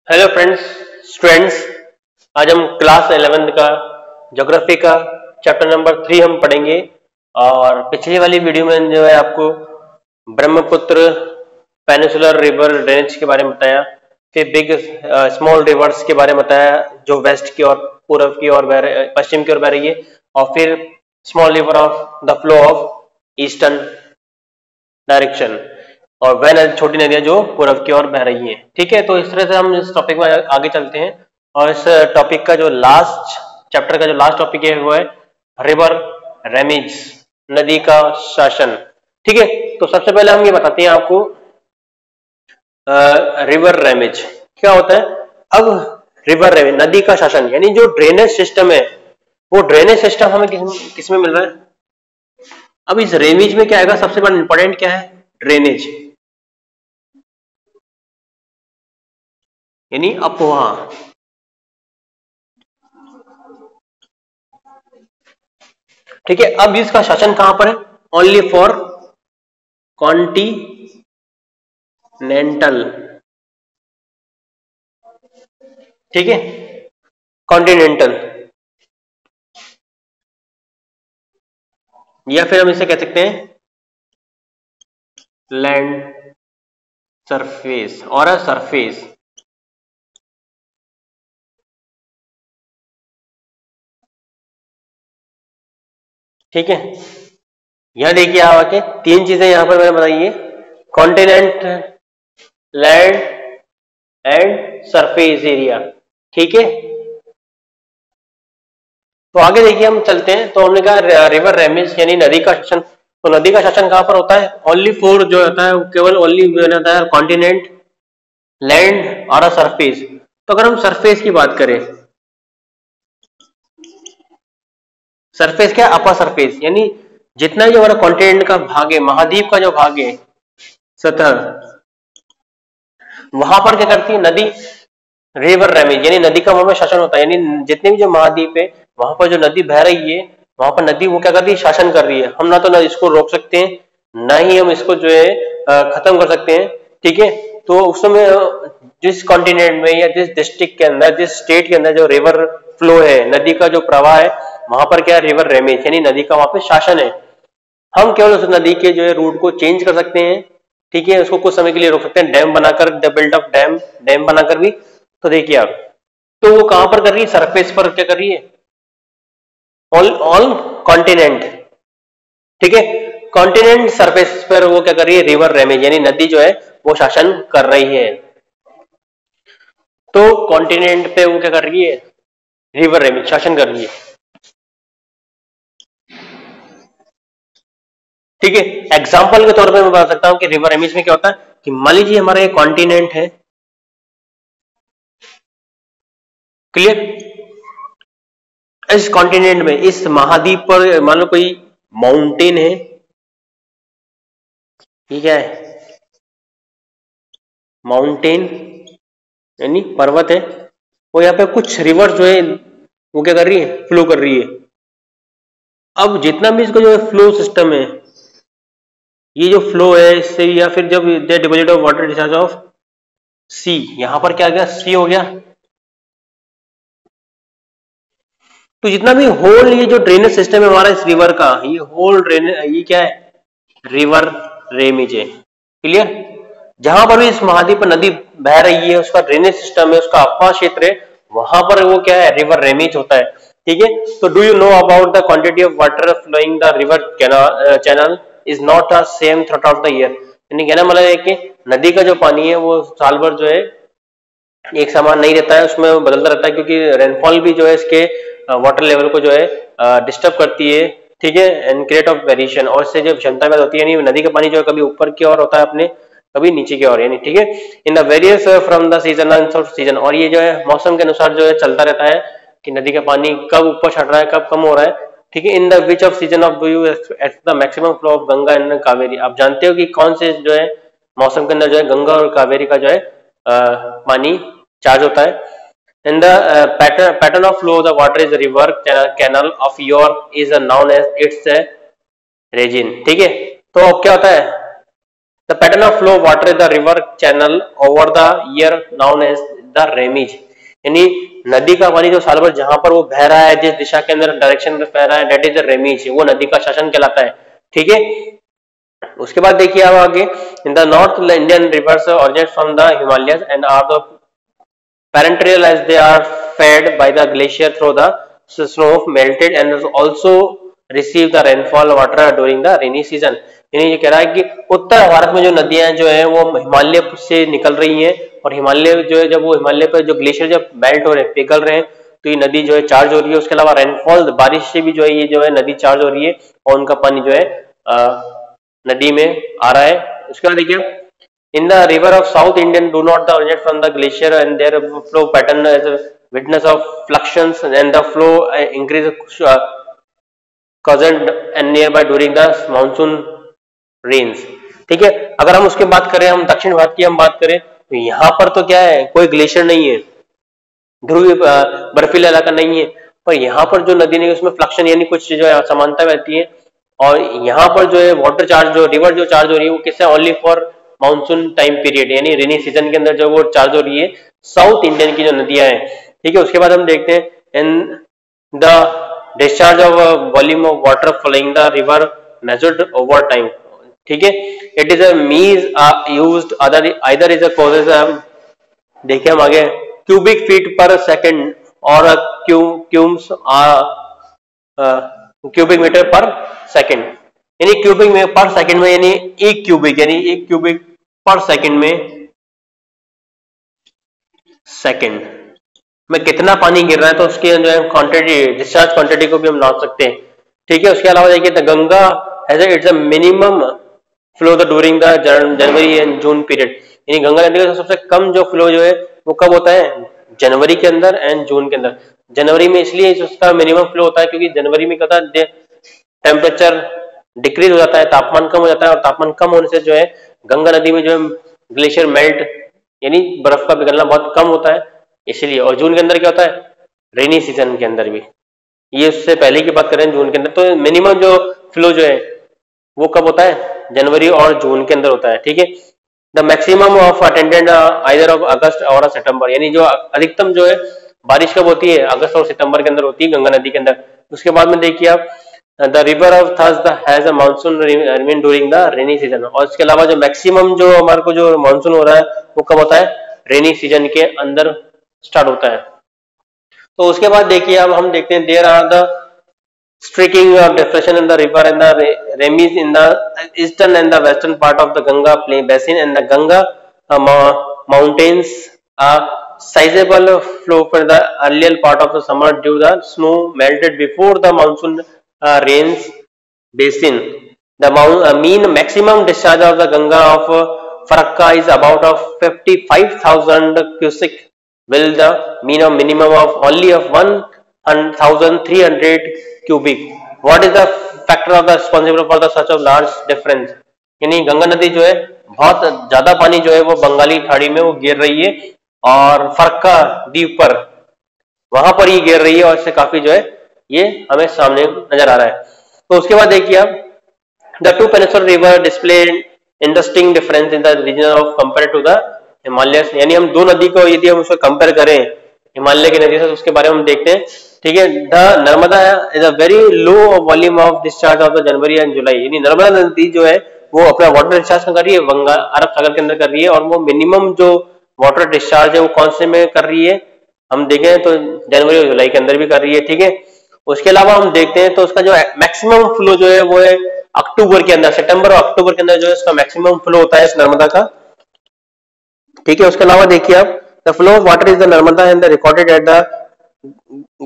Hello friends, students. आज हम class 11th का ज्योग्राफी का चैप्टर नंबर 3 हम पढ़ेंगे। और पिछली वाली वीडियो में जो है आपको ब्रह्मपुत्र पेनिसुलर रिवर ड्रेनेज के बारे में बताया, फिर बिग स्मॉल रिवर्स के बारे में बताया जो वेस्ट की ओर, पूर्व की ओर पश्चिम की ओर बह रही है, और फिर small river of the flow of eastern direction, और वह छोटी नदियां जो पूर्व की ओर बह रही हैं। ठीक है, तो इस तरह से हम इस टॉपिक में आगे चलते हैं। और इस टॉपिक का जो लास्ट चैप्टर का जो लास्ट टॉपिक है वो है रिवर रेमिज, नदी का शासन। ठीक है, तो सबसे पहले हम ये बताते हैं आपको रिवर रेमिज क्या होता है। अब रिवर रेमिज, नदी का शासन, यानी जो ड्रेनेज सिस्टम है, वो ड्रेनेज सिस्टम हमें किस में मिल रहा है। अब इस रेमिज में क्या आएगा, सबसे बड़ा इंपॉर्टेंट क्या है, ड्रेनेज यानी अपवाह। ठीक है, अब इसका शासन कहां पर है, ओनली फॉर कॉन्टिनेंटल। ठीक है, कॉन्टिनेंटल, या फिर हम इसे कह सकते हैं लैंड सरफेस और अ सरफेस। ठीक है, यहां देखिए आके तीन चीजें यहां पर मैंने बताई है, continent, land and surface area. ठीक है, तो आगे देखिए हम चलते हैं। तो हमने कहा रिवर रेमिज यानी नदी का शासन। तो नदी का शासन कहां पर होता है, ओनली फोर जो होता है, केवल ओनली होता है कॉन्टिनेंट, लैंड और सरफेस। तो अगर हम सरफेस की बात करें, सरफेस क्या, अपर सरफेस, यानी जितना भी हमारा कॉन्टिनेंट का भाग है, महाद्वीप का जो भाग है, सतह, वहां पर क्या करती है नदी, रिवर रेमिज यानी नदी का वहां पर शासन होता है। यानी जितने भी जो महाद्वीप है, वहां पर जो नदी बह रही है, वहां पर नदी वो क्या कर रही है, शासन कर रही है। हम ना तो ना इसको रोक सकते हैं, ना ही हम इसको जो है खत्म कर सकते हैं। ठीक है, तो उस समय जिस कॉन्टिनेंट में या जिस डिस्ट्रिक्ट के अंदर, जिस स्टेट के अंदर जो रिवर फ्लो है, नदी का जो प्रवाह है, वहां पर क्या है, रिवर रेमिज यानी नदी का वहां पे शासन है। हम केवल उस नदी के जो है रूट को चेंज कर सकते हैं। ठीक है, उसको कुछ समय के लिए रोक सकते हैं, डैम बनाकर, the build of dam, dam बनाकर भी। तो देखिए आप, तो वो कहां पर कर रही है, सरफेस पर क्या कर रही है, ऑल कॉन्टिनेंट। ठीक है, कॉन्टिनेंट सरफेस पर वो क्या कर रही है, रिवर रेमिज यानी नदी जो है वो शासन कर रही है। तो कॉन्टिनेंट पे वो क्या कर रही है, रिवर रेमिज शासन कर रही है। ठीक है, एग्जाम्पल के तौर पे मैं बता सकता हूं कि रिवर रेमिज में क्या होता है कि मान लीजिए हमारा एक कॉन्टिनेंट है, क्लियर। इस कॉन्टिनेंट में, इस महाद्वीप पर मान लो कोई माउंटेन है, ठीक है, माउंटेन यानी पर्वत है, और यहाँ पे कुछ रिवर जो है वो क्या कर रही है, फ्लो कर रही है। अब जितना भी इसका जो है फ्लो सिस्टम है, ये जो फ्लो है इससे, या फिर जब they deposit of water discharge of sea, यहां पर क्या आ गया, सी हो गया। तो जितना भी होल ये जो ड्रेनेज सिस्टम है हमारा इस रिवर का, ये होल ड्रेनेज, ये क्या है, रिवर रेमिज है। क्लियर, जहां पर भी इस महाद्वीप पर नदी बह रही है, उसका ड्रेनेज सिस्टम है, उसका अपवाह क्षेत्र है, वहां पर वो क्या है, रिवर रेमिज होता है। ठीक है, तो do you know about the quantity of water flowing the river channel is not a same throughout the year. यानी कहना मतलब है कि नदी का जो पानी है वो साल भर जो है एक समान नहीं रहता है, उसमें बदलता रहता है, क्योंकि रेनफॉल भी जो है इसके वाटर लेवल को जो है डिस्टर्ब करती है। ठीक है, एंड क्रिएट ऑफ वेरिएशन, और इससे जो क्षमता पैदा होती है, यानी नदी का पानी जो है कभी ऊपर की ओर होता है अपने, कभी नीचे की ओर, यानी ठीक है, in the various from the season and season. और ये जो है मौसम के अनुसार जो है चलता रहता है कि नदी का पानी कब ऊपर चढ़ रहा है, कब कम हो रहा है। ठीक है, in the which off season of do you expect the maximum flow of Ganga and Kaveri. आप जानते हो कि कौन से जो है मौसम के अंदर जो है गंगा और कावेरी का जो है पानी चार्ज होता है। In the pattern of flow, the water is a river canal of your is known as its region। ठीक है, तो अब क्या होता है, the pattern of flow water in the river channel over the year known as the regimes, यानी नदी का पानी जो साल भर जहां पर वो बह रहा है, जिस दिशा के अंदर डायरेक्शन में बह रहा है, दैट इज द रेमीज, वो नदी का शासन कहलाता है। ठीक है, उसके बाद देखिए आप आगे, in the north Indian rivers originate from the Himalayas and are the perennial as they are fed by the glacier through the snow melted and also receive the rainfall water during the rainy season. यानी ये कह रहा है कि उत्तर भारत में जो नदियां जो है वो हिमालय से निकल रही हैं, और हिमालय जो है जब वो हिमालय पर जो ग्लेशियर जब मेल्ट हो रहे हैं, पिघल रहे हैं, तो ये नदी जो है चार्ज हो रही है। उसके अलावा रेनफॉल बारिश से भी जो है ये जो है नदी चार्ज हो रही है और उनका पानी जो है नदी में आ रहा है। उसके बाद देखिए, in the river of south Indian do not the originate from the glacier and their flow pattern as witness of fluctuations and the flow increase caused and nearby during the monsoon rains। ठीक है, अगर हम उसकी बात करें, हम दक्षिण भारत की हम बात करें, तो यहाँ पर तो क्या है, कोई ग्लेशियर नहीं है, ध्रुवीय बर्फीला इलाका नहीं है, पर यहाँ पर जो नदी नहीं उसमें फ्लक्शन यानी कुछ जो है समानता रहती है। और यहाँ पर जो है वाटर चार्ज, जो रिवर जो चार्ज हो रही है वो किससे, only for monsoon time period, यानी रेनी सीजन के अंदर जो वो चार्ज हो रही है साउथ इंडियन की जो नदियां हैं। ठीक है, उसके बाद हम देखते हैं in the discharge of volume of water flowing the river measured over time। ठीक है, it is a means used either is a causes देखिए हम आगे cubic feet per second और cumes cubic meter per second, यानी cubic में पर second में, यानी एक क्यूबिक पर सेकंड में सेकंड में कितना पानी गिर रहा है, तो उसकी जो है क्वांटिटी, डिस्चार्ज क्वांटिटी को भी हम नाप सकते हैं। ठीक है, उसके अलावा देखिए the Ganga has it's a minimum flow the during the January and June period, यानी गंगा नदी का सबसे कम जो फ्लो जो है वो कब होता है, जनवरी के अंदर एंड जून के अंदर। जनवरी में इसलिए उसका मिनिमम फ्लो होता है क्योंकि जनवरी में क्या होता है, टेम्परेचर डिक्रीज हो जाता है, तापमान कम हो जाता है, और तापमान कम होने से जो है गंगा नदी में जो है ग्लेशियर मेल्ट यानी बर्फ का पिघलना बहुत कम होता है, इसलिए। और जून के अंदर क्या होता है, रेनी सीजन के अंदर भी, ये उससे पहले की बात करें जून के अंदर, तो मिनिमम जो फ्लो जो है वो कब होता है, जनवरी और जून के अंदर होता है। ठीक है, the maximum of attendant either of अगस्त और सितंबर, यानी जो अधिकतम जो है बारिश कब होती है, अगस्त और सितंबर के अंदर होती है गंगा नदी के अंदर। उसके बाद में देखिए आप, द रिवर ऑफ थर्स has a monsoon remain during the rainy season, और इसके अलावा जो मैक्सिमम जो हमारे को जो मानसून हो रहा है वो कब होता है, रेनी सीजन के अंदर स्टार्ट होता है। तो उसके बाद देखिए अब हम देखते हैं, there are the streaking or depression in the river and the remis in the eastern and the western part of the Ganga plain basin, and the Ganga mountains are sizable flow for the earlier part of the summer due to the snow melted before the monsoon rains basin. The mean maximum discharge of the Ganga of Farakka is about of 55,000 cubic, while the mean of minimum of only of 1,300 cubic. What is the factor of the responsible for the such of large difference? यानी गंगा नदी जो है बहुत ज्यादा पानी जो है वो बंगाली खाड़ी में वो गिर रही है, और फरक्का द्वीप पर वहां पर ही गिर रही है, और इससे काफी जो है ये हमें सामने नजर आ रहा है। तो उसके बाद देखिए आप, the two peninsular river display interesting difference in the region of compare to the Himalayas, यानी हम दो नदी को यदि हम उसको कंपेयर करें हिमालय की नदी से, तो उसके बारे में हम देखते हैं। ठीक है, the Narmada is a very low volume of discharge of the January and July, यानी नर्मदा नदी जो है वो अपना वाटर डिस्चार्ज कर रही है बंगाल अरब सागर के अंदर कर रही है, और वो मिनिमम जो वाटर डिस्चार्ज है वो कौन से में कर रही है, हम देखें तो जनवरी और जुलाई के अंदर भी कर रही है। ठीक है, उसके अलावा हम देखते हैं तो उसका जो मैक्सिमम फ्लो जो है वो है अक्टूबर के अंदर, सितंबर और अक्टूबर के अंदर जो है उसका मैक्सिमम फ्लो होता है इस नर्मदा का। ठीक है, उसके अलावा देखिए आप, the flow of water is the Narmada and the recorded at the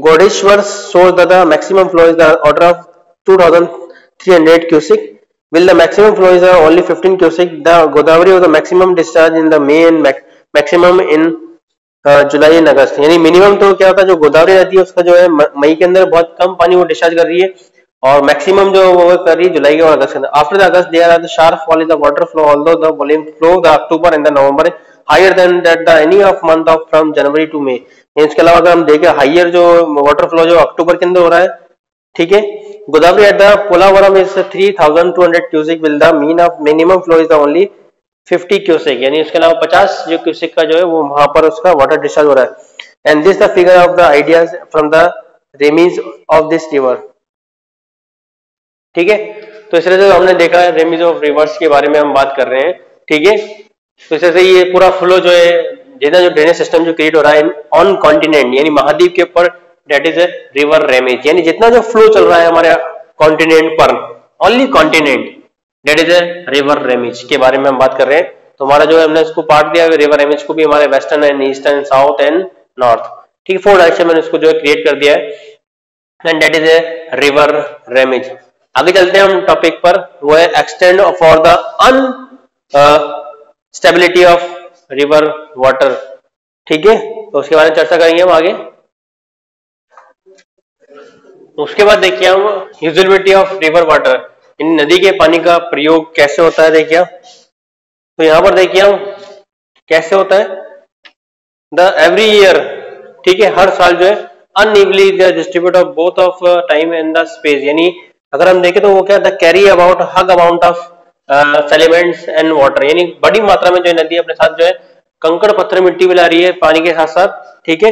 Godeshwar shows that the maximum flow is the order of 2,300 cubic, while the maximum flow is only 15 cubic. The Godavari was the maximum discharge in the May and maximum in July and August, यानी minimum तो क्या होता है, जो गोदावरी नदी है उसका जो है मई के अंदर बहुत कम पानी वो डिस्चार्ज कर रही है, और मैक्सिमम जो वो कर रही है जुलाई के और अगस्त के अंदर। After the August there are the sharp fall in the water flow, although the volume flow the October and the November higher than that the any of month of from January to May. इसके अलावा अगर हम देखें higher जो water flow जो अक्टूबर के अंदर हो रहा है, ठीक है, Godavari at the Polavaram is 3,200 cusec, will the mean of minimum flow is the only 50 cusec, यानी उसके अलावा 50 जो क्यूसेक का जो है वो वहां पर उसका वाटर डिस्चार्ज हो रहा है। And this the figure of the ideas from the regimes of this river. ठीक है, तो इस तरह से हमने देखा है रेमीज ऑफ रिवर्स के बारे में हम बात कर रहे हैं। ठीक है, तो इस तरह से ये पूरा फ्लो जो है, जितना जो ड्रेनेज सिस्टम जो क्रिएट हो रहा है ऑन कॉन्टिनेंट यानी महाद्वीप के ऊपर, दैट इज रिवर रेमेज, यानी जितना जो फ्लो चल रहा है हमारे कॉन्टिनेंट पर, only continent, that is river रेमेज के बारे में हम बात कर रहे हैं। तो हमारा जो है हमने इसको पार्ट दिया रिवर रेमेज को भी, हमारे western and eastern, south and north. ठीक है, 4 डायरेक्शन मैंने इसको जो है क्रिएट कर दिया है, and that is a river रेमेज। आगे चलते हैं हम टॉपिक पर, वो है extend for the instability of river water. ठीक है, तो उसके बारे में चर्चा करेंगे हम आगे। उसके बाद देखिए हम यूजिबिलिटी ऑफ रिवर वाटर, इन नदी के पानी का प्रयोग कैसे होता है। देखिए तो यहां पर देखिए हम कैसे होता है, द एवरी ईयर, ठीक है, हर साल जो है unevenly distribute of both of time and the space, यानी अगर हम देखें तो वो क्या, the carry about huge amount of sediments and water, यानी बड़ी मात्रा में जो है नदी अपने साथ जो है कंकड़ पत्थर मिट्टी भी ला रही है पानी के साथ साथ। ठीक है,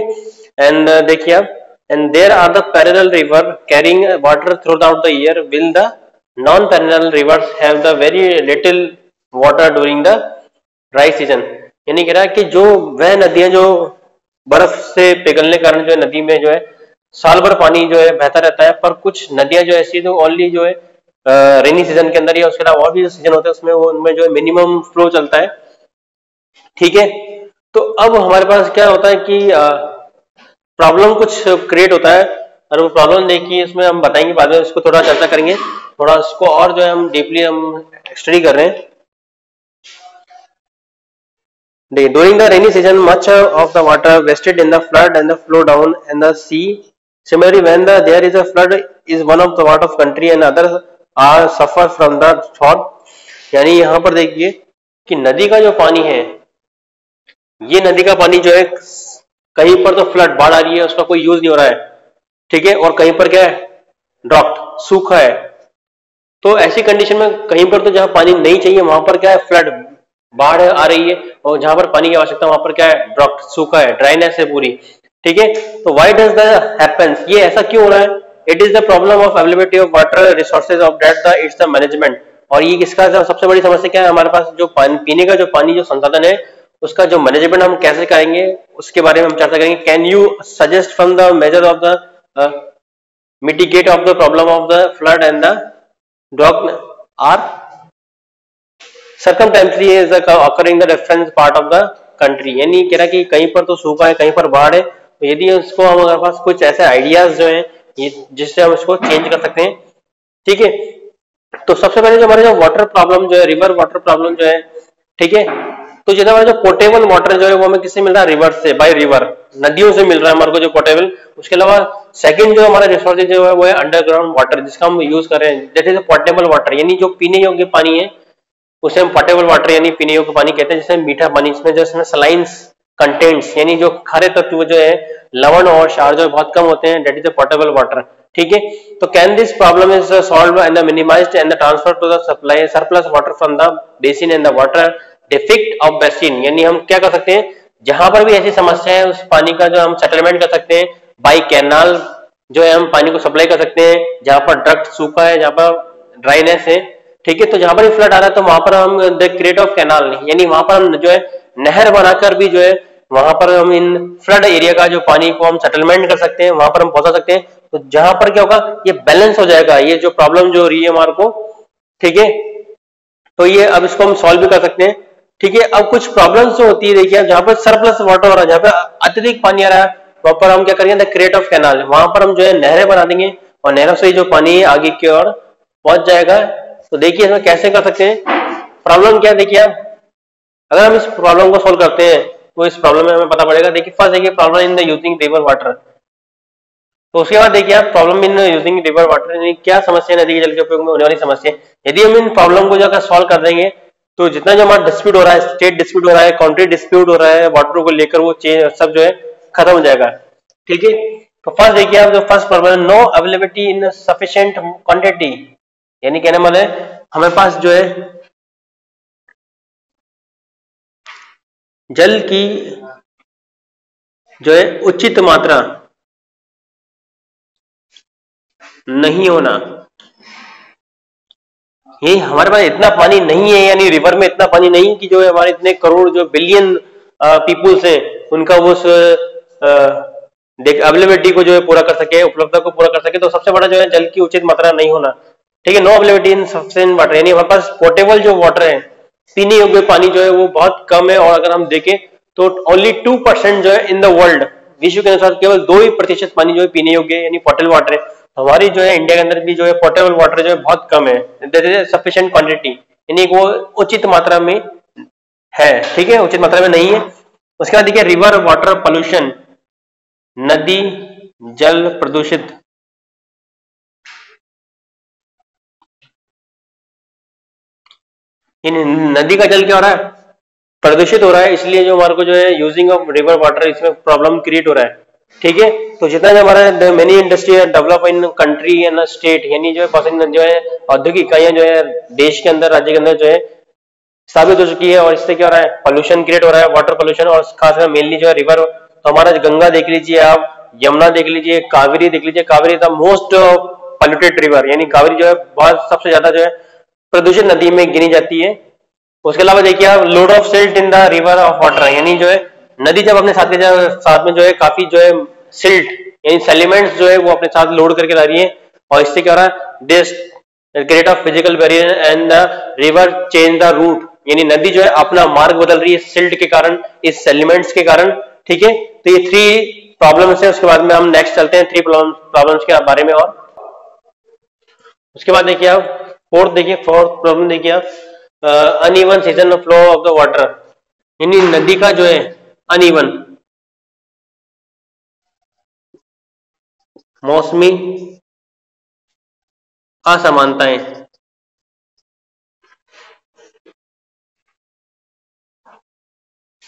एंड देखिए आप, and there are the parallel river carrying water throughout the year, will the non parallel rivers have the very little water during the dry season. यानी कह रहा है कि जो वह नदियां जो बर्फ से पिघलने के कारण जो है नदी में जो है साल भर पानी जो है बहता रहता है, पर कुछ नदियां जो ऐसी जो ओनली जो है रेनी सीजन के अंदर या उसके अलावा और भी जो सीजन होते हैं उसमें वो उनमें जो है मिनिमम फ्लो चलता है। ठीक है, तो अब हमारे पास क्या होता है कि प्रॉब्लम कुछ क्रिएट होता है, और वो प्रॉब्लम देखिए इसमें हम बताएंगे बाद में, इसको थोड़ा चर्चा करेंगे, थोड़ा इसको और जो है हम डीपली हम स्टडी कर रहे हैं। During the rainy season, much of the water wasted in the flood and the flow down and the sea. Similarly, when there is a flood, is one of the part of country and others are suffer from the flood. यानी यहाँ पर देखिए कि नदी का जो पानी है, ये नदी का पानी जो है कहीं पर तो फ्लड बाढ़ आ रही है, उसका कोई यूज नहीं हो रहा है। ठीक है, और कहीं पर क्या है, ड्रॉप्ड, सूखा है। तो ऐसी कंडीशन में कहीं पर तो जहां पानी नहीं चाहिए वहां पर क्या है, फ्लड, बाढ़ आ रही है, और जहां पर पानी की आवश्यकता वहां पर क्या है, ड्रॉप, सूखा है, ड्राइनेस है पूरी। ठीक है, तो व्हाई डज द हैपेंस, ये ऐसा क्यों हो रहा है, it is the problem of availability of water resources of that the it's the management. और ये किसका सबसे बड़ी समस्या क्या है, हमारे पास जो पानी पीने का जो पानी जो संसाधन है उसका जो मैनेजमेंट हम कैसे करेंगे उसके बारे में हम चर्चा करेंगे। Can you suggest from the major of the mitigate of the problem of the flood and the drop are circumstantially is occurring the different part of the country, यानी कह रहा कि कहीं पर तो सूखा है, कहीं पर बाढ़ है, तो यदि उसको हमारे पास कुछ ऐसे आइडियाज जो हैं जिससे हम उसको चेंज कर सकते हैं। ठीक है, तो सबसे पहले जो हमारे जो वाटर प्रॉब्लम जो है, रिवर वाटर प्रॉब्लम जो है, ठीक है, तो जितना हमारा जो पोर्टेबल वाटर जो है वो हमें किससे मिल रहा है, रिवर से, बाय रिवर, नदियों से मिल रहा है हमारे को जो पोर्टेबल। उसके अलावा सेकंड जो हमारा रिसोर्सेज जो है वो है अंडरग्राउंड वाटर, जिसका हम यूज कर रहे हैं, दैट इज पोर्टेबल वाटर, यानी जो पीने योग्य पानी है उसे हम पोर्टेबल वाटर यानी पीने योग्य पानी कहते हैं, जिसमें मीठा पानी, इसमें जो इसमें सलाइंस कंटेंट्स यानी जो खारे तत्व जो है, लवण और क्षार जो बहुत कम होते हैं, that is the portable water. ठीक है, तो can this problem is solved and minimised and transfer to the supply surplus water from the basin and the water deficit of basin, यानी हम क्या कर सकते हैं, जहां पर भी ऐसी समस्या है उस पानी का जो हम सेटलमेंट कर सकते हैं बाई कैनाल, जो है हम पानी को सप्लाई कर सकते हैं जहां पर ड्रक्ट सूखा है, जहां पर ड्राइनेस है। ठीक है, तो जहां पर फ्लड आ रहा है तो वहां पर हम द क्रिएट ऑफ कैनाल, यानी वहां पर हम जो है नहर बनाकर भी जो है वहां पर हम इन फ्लड एरिया का जो पानी को हम सेटलमेंट कर सकते हैं, वहां पर हम पहुंचा सकते हैं। तो जहां पर क्या होगा, ये बैलेंस हो जाएगा, ये जो प्रॉब्लम जो हो रही है हमारे को। ठीक है, तो ये अब इसको हम सॉल्व भी कर सकते हैं। ठीक है, अब कुछ प्रॉब्लम्स जो होती है, देखिए जहां पर सरप्लस वाटर हो रहा है, जहां पर अत्यधिक पानी आ रहा है, वहां पर हम क्या करेंगे, द क्रिएट ऑफ कैनाल, वहां पर हम जो है नहरें बना देंगे और नहरों से जो पानी आगे की ओर पहुंच जाएगा। तो देखिए इसमें कैसे कर सकते हैं, प्रॉब्लम क्या है, देखिए आप अगर हम इस प्रॉब्लम को सोल्व करते हैं तो इस प्रॉब्लम में हमें पता पड़ेगा। देखिए फर्स्ट देखिए problem in the using river water, तो उसके बाद देखिए आप problem in using river water, क्या समस्या नदी के जल के उपयोग में होने वाली समस्या। यदि हम इन प्रॉब्लम को जो सॉल्व कर देंगे तो जितना जो हमारा डिस्प्यूट हो रहा है, स्टेट डिस्प्यूट हो रहा है, कंट्री डिस्प्यूट हो रहा है वाटर को लेकर, वो सब जो है खत्म हो जाएगा। ठीक है, तो फर्स्ट देखिए आप, जो फर्स्ट प्रॉब्लम, नो अवेलेबिलिटी इन सफिशिएंट क्वांटिटी, यानी कहने वाले हमारे पास जो है जल की जो है उचित मात्रा नहीं होना, ये हमारे पास इतना पानी नहीं है, यानी रिवर में इतना पानी नहीं कि जो है हमारे इतने करोड़ जो बिलियन पीपुल्स हैं उनका वो अवेलेबिलिटी को जो है पूरा कर सके, उपलब्धता को पूरा कर सके। तो सबसे बड़ा जो है जल की उचित मात्रा नहीं होना, ठीक है। नो अवेलेबिलिटी इन सफिशिएंट वाटर, यानी हमारे पास पोर्टेबल जो वाटर है, पीने योग्य पानी जो है वो बहुत कम है। और अगर हम देखें तो ओनली 2% जो है इन द वर्ल्ड, विश्व के अनुसार केवल 2% पानी जो है पीने योग्य है, यानी पोर्टेबल वाटर है। हमारी जो है इंडिया के अंदर भी जो है पोर्टेबल वाटर जो है बहुत कम है, दैट इज सफिशिएंट क्वांटिटी, यानी वो उचित मात्रा में है, ठीक है, उचित मात्रा में नहीं है। उसके बाद देखिए रिवर वाटर पोल्यूशन, नदी जल प्रदूषित, नदी का जल क्या हो रहा है, प्रदूषित हो रहा है, इसलिए जो हमारे को जो है यूजिंग ऑफ रिवर वाटर इसमें प्रॉब्लम क्रिएट हो रहा है, ठीक है। तो जितना जो हमारा many industry develop in country and state, यानी जो है जो है औद्योगिक इकाइयां जो है देश के अंदर, राज्य के अंदर जो है साबित हो चुकी है, और इससे क्या हो रहा है, पोल्यूशन क्रिएट हो रहा है, वाटर पोल्यूशन। और खासकर मेनली जो है रिवर, तो हमारा गंगा देख लीजिए आप, यमुना देख लीजिए, कावेरी देख लीजिए। Kaveri the most polluted river, यानी कावेरी जो है बहुत सबसे ज्यादा जो है प्रदूषित नदी में गिनी जाती है। उसके अलावा देखिए आप load of silt in the river of water, यानी जो है नदी जब अपने साथ में जो है काफी जो है सिल्ट यानी सेलिमेंट्स जो है वो अपने साथ लोड करके ला रही है, और इससे क्या हो रहा है, this create of physical barrier and the river change the route, यानी नदी जो है अपना मार्ग बदल रही है सिल्ट के कारण, इस सेलिमेंट्स के कारण, ठीक है। तो ये 3 प्रॉब्लम्स है। उसके बाद में हम नेक्स्ट चलते हैं 3 प्रॉब्लम्स के बारे में। और उसके बाद देखिए आप फोर्थ प्रॉब्लम देखिए आप, uneven season flow of the water, यानी नदी का जो है अनइवन, मौसमी असमानताएं,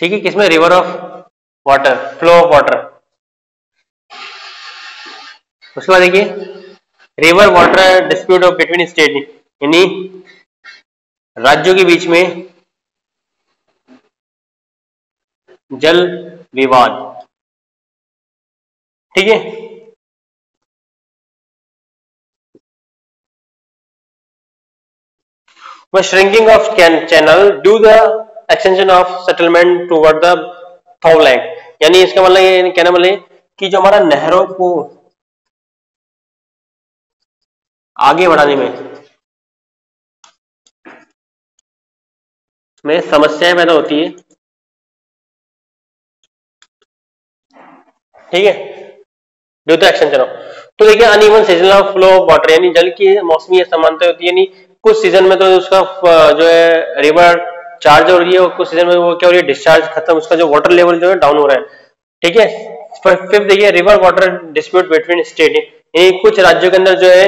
ठीक है, किसमें, river of water, flow of water. उसके बाद देखिए river water dispute of between state, यानी राज्यों के बीच में जल विवाद, ठीक है। Shrinking of channel due the extension of settlement toward the lowland, यानी इसका मतलब ये कहना मतलब कि जो हमारा नहरों को आगे बढ़ाने में समस्याएं पैदा होती है, ठीक है, ड्यू द एक्सटेंशन ऑफ। तो देखिए uneven seasonal flow of water, यानी जल की मौसमी असमानता होती है, यानी कुछ सीजन में तो उसका जो है रिवर चार्ज हो रही है, और कुछ सीजन में वो क्या हो रही है, डिस्चार्ज खत्म, उसका जो वाटर लेवल जो है डाउन हो रहा है, ठीक है। फिफ्थ देखिए river water dispute between state, यानी कुछ राज्यों के अंदर जो है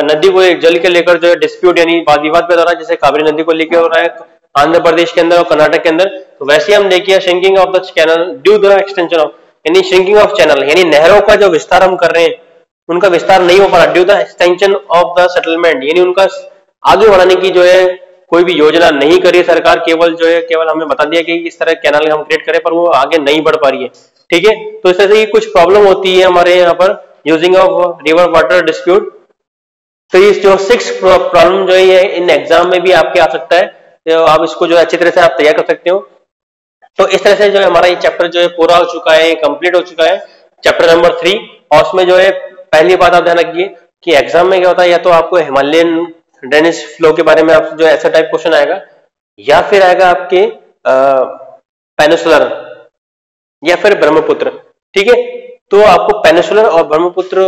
नदी को एक जल के लेकर जो है डिस्प्यूट यानी वाद विवाद पैदा हो रहा है, जैसे कावेरी नदी को लेकर हो रहा है आंध्र प्रदेश के अंदर और कर्नाटक के अंदर। तो वैसे हम देखिए shrinking of the canal due the extension of, यानी श्रिंकिंग ऑफ चैनल, यानी नहरों का जो विस्तार हम कर रहे हैं उनका विस्तार नहीं हो पा रहा, due the extension of the settlement, यानी उनका आगे बढ़ाने की जो है कोई भी योजना नहीं करी सरकार, केवल हमें बता दिया कि इस तरह कैनाल हम क्रिएट करें, पर वो आगे नहीं बढ़ पा रही है, ठीक है। तो इस तरह से कुछ प्रॉब्लम होती है हमारे यहाँ पर using of river water dispute. तो ये जो 6 प्रॉब्लम जो है ये इन एग्जाम में भी आपके आ सकता है, तो आप इसको जो अच्छी तरह से आप तैयार कर सकते हो। तो इस तरह से जो है हमारा ये चैप्टर जो है पूरा हो चुका है, कंप्लीट हो चुका है, चैप्टर नंबर 3। और उसमें जो है पहली बात आप ध्यान रखिए कि एग्जाम में क्या होता है, या तो आपको हिमालयन ड्रेनेज फ्लो के बारे में आप जो ऐसा टाइप क्वेश्चन आएगा, या फिर आएगा आपके पेनिसुलर या फिर ब्रह्मपुत्र, ठीक है। तो आपको पेनिसुलर और ब्रह्मपुत्र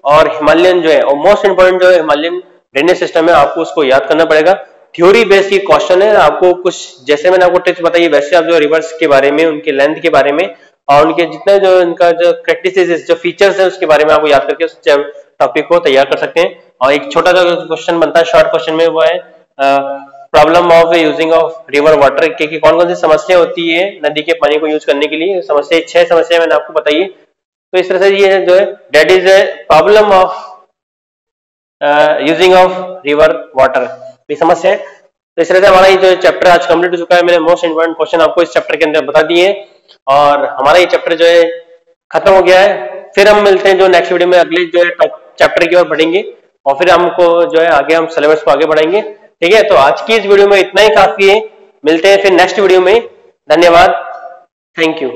और हिमालयन जो है, और मोस्ट इंपोर्टेंट जो है हिमालयन ड्रेनेज सिस्टम है, आपको उसको याद करना पड़ेगा। थ्योरी बेस्ड ये क्वेश्चन है, आपको कुछ जैसे मैंने आपको ट्रिक्स बताई वैसे आप जो रिवर्स के बारे में, उनके लेंथ के बारे में, और उनके जितना जो इनका जो प्रैक्टिसेस जो फीचर्स है उसके बारे में आपको याद करके उस टॉपिक को तैयार कर सकते हैं। और एक छोटा सा क्वेश्चन बनता है शॉर्ट क्वेश्चन में, वो है problem of using of river water, की कौन कौन सी समस्या होती है नदी के पानी को यूज करने के लिए। समस्या 6 समस्या मैंने आपको बताई है। तो इस तरह से ये जो है that is a problem of using of river water, ये समस्या है। तो इस तरह से हमारा ये जो चैप्टर आज कंप्लीट हो चुका है। मैंने मोस्ट इंपोर्टेंट क्वेश्चन आपको इस चैप्टर के अंदर बता दिए और हमारा ये चैप्टर जो है खत्म हो गया है। फिर हम मिलते हैं जो नेक्स्ट वीडियो में अगले जो है चैप्टर की ओर बढ़ेंगे और फिर हमको जो है आगे हम सिलेबस को आगे बढ़ाएंगे। ठीक है, तो आज की इस वीडियो में इतना ही काफी है। मिलते हैं फिर नेक्स्ट वीडियो में। धन्यवाद, थैंक यू।